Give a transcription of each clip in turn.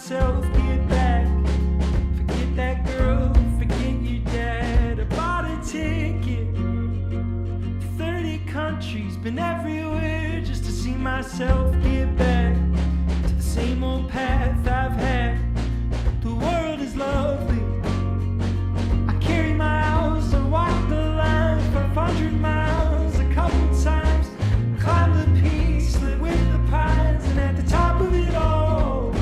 myself, get back. Forget that girl, forget your dad. I bought a ticket, 30 countries, been everywhere just to see myself get back to the same old path I've had. The world is lovely. I carry miles, I walk the line 500 miles a couple times. Climb the peaks, slid with the pines, and at the top of it all,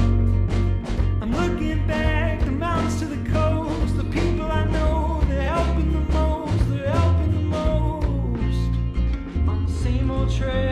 I'm looking back, the mountains to the coast, the people I know, they're helping the most, they're helping the most. On the same old trail.